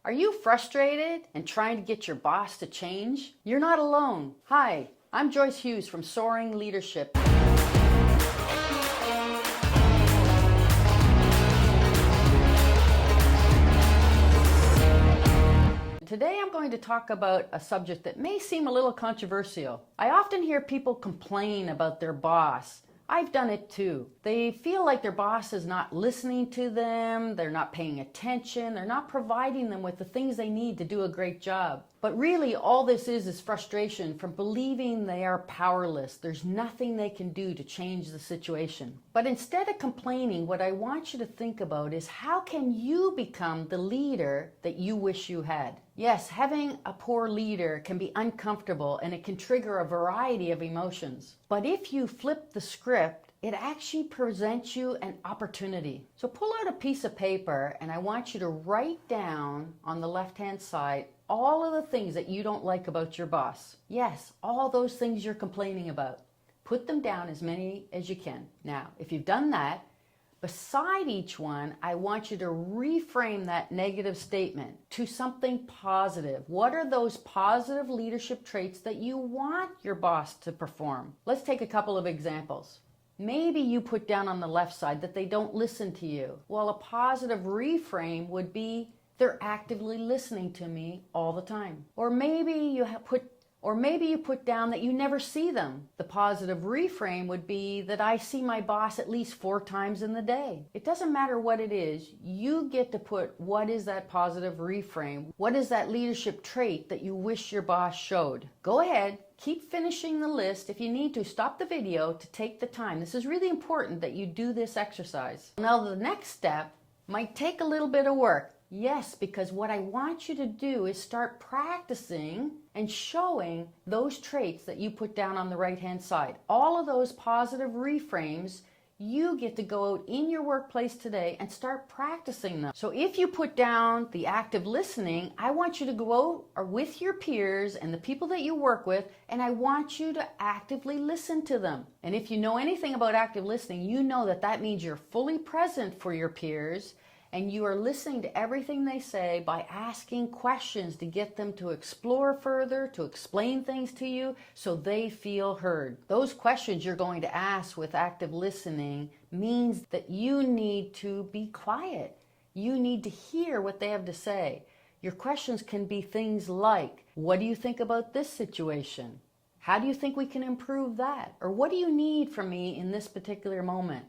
Are you frustrated and trying to get your boss to change? You're not alone. Hi, I'm Joyce Hughes from Soaring Leadership. Today I'm going to talk about a subject that may seem a little controversial. I often hear people complain about their boss. I've done it too. They feel like their boss is not listening to them, they're not paying attention, they're not providing them with the things they need to do a great job. But really all this is frustration from believing they are powerless. There's nothing they can do to change the situation. But instead of complaining, what I want you to think about is how can you become the leader that you wish you had? Yes, having a poor leader can be uncomfortable and it can trigger a variety of emotions. But if you flip the script, it actually presents you an opportunity. So pull out a piece of paper and I want you to write down on the left-hand side all of the things that you don't like about your boss. Yes, all those things you're complaining about. Put them down, as many as you can. Now, if you've done that, beside each one, I want you to reframe that negative statement to something positive. What are those positive leadership traits that you want your boss to perform? Let's take a couple of examples. Maybe you put down on the left side that they don't listen to you. Well, a positive reframe would be they're actively listening to me all the time. Or maybe you put down that you never see them. The positive reframe would be that I see my boss at least 4 times in the day. It doesn't matter what it is, you get to put what is that positive reframe, what is that leadership trait that you wish your boss showed. Go ahead, keep finishing the list. If you need to, stop the video to take the time. This is really important that you do this exercise. Now the next step might take a little bit of work. Yes, because what I want you to do is start practicing and showing those traits that you put down on the right-hand side. All of those positive reframes, you get to go out in your workplace today and start practicing them. So if you put down the active listening, I want you to go out with your peers and the people that you work with, and I want you to actively listen to them. And if you know anything about active listening, you know that that means you're fully present for your peers and you are listening to everything they say by asking questions to get them to explore further, to explain things to you so they feel heard. Those questions you're going to ask with active listening means that you need to be quiet. You need to hear what they have to say. Your questions can be things like, what do you think about this situation? How do you think we can improve that? Or what do you need from me in this particular moment?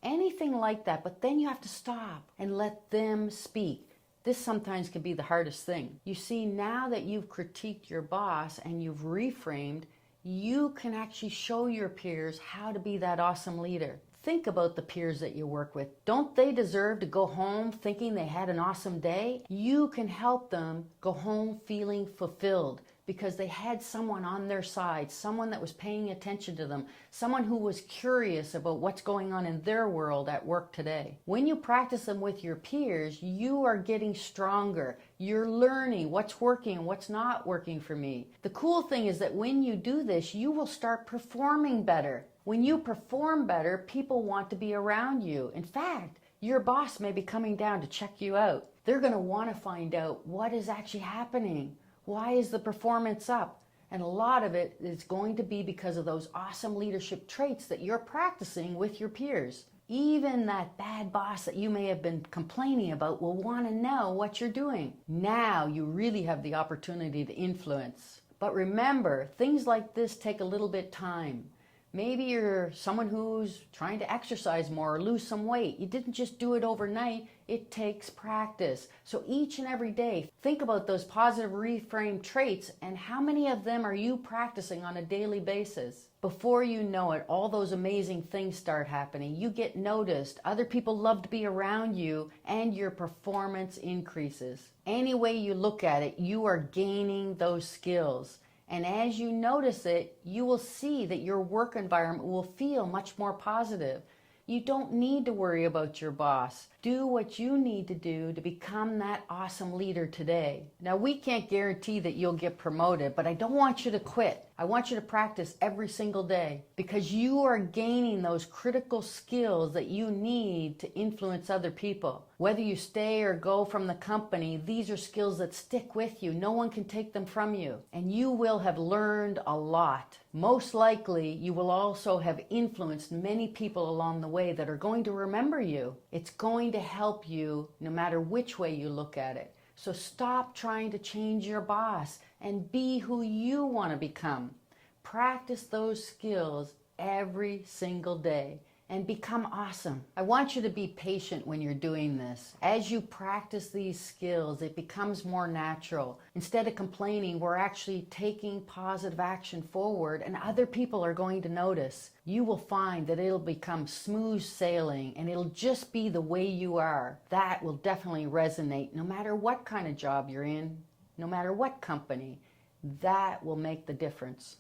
Anything like that, but then you have to stop and let them speak. This sometimes can be the hardest thing. You see, now that you've critiqued your boss and you've reframed, you can actually show your peers how to be that awesome leader. Think about the peers that you work with. Don't they deserve to go home thinking they had an awesome day? You can help them go home feeling fulfilled because they had someone on their side, someone that was paying attention to them, someone who was curious about what's going on in their world at work today. When you practice them with your peers, you are getting stronger. You're learning what's working and what's not working for me. The cool thing is that when you do this, you will start performing better. When you perform better, people want to be around you. In fact, your boss may be coming down to check you out. They're going to want to find out what is actually happening. Why is the performance up? And a lot of it is going to be because of those awesome leadership traits that you're practicing with your peers. Even that bad boss that you may have been complaining about will want to know what you're doing. Now you really have the opportunity to influence. But remember, things like this take a little bit time. Maybe you're someone who's trying to exercise more or lose some weight. You didn't just do it overnight. It takes practice. So each and every day, think about those positive reframe traits and how many of them are you practicing on a daily basis. Before you know it, all those amazing things start happening. You get noticed. Other people love to be around you and your performance increases. Any way you look at it, you are gaining those skills. And as you notice it, you will see that your work environment will feel much more positive. You don't need to worry about your boss. Do what you need to do to become that awesome leader today. Now, we can't guarantee that you'll get promoted, but I don't want you to quit. I want you to practice every single day because you are gaining those critical skills that you need to influence other people. Whether you stay or go from the company, these are skills that stick with you. No one can take them from you. And you will have learned a lot. Most likely, you will also have influenced many people along the way that are going to remember you. It's going to help you no matter which way you look at it. So stop trying to change your boss and be who you want to become. Practice those skills every single day and become awesome. I want you to be patient when you're doing this. As you practice these skills, it becomes more natural. Instead of complaining, we're actually taking positive action forward and other people are going to notice. You will find that it'll become smooth sailing and it'll just be the way you are. That will definitely resonate no matter what kind of job you're in, no matter what company. That will make the difference.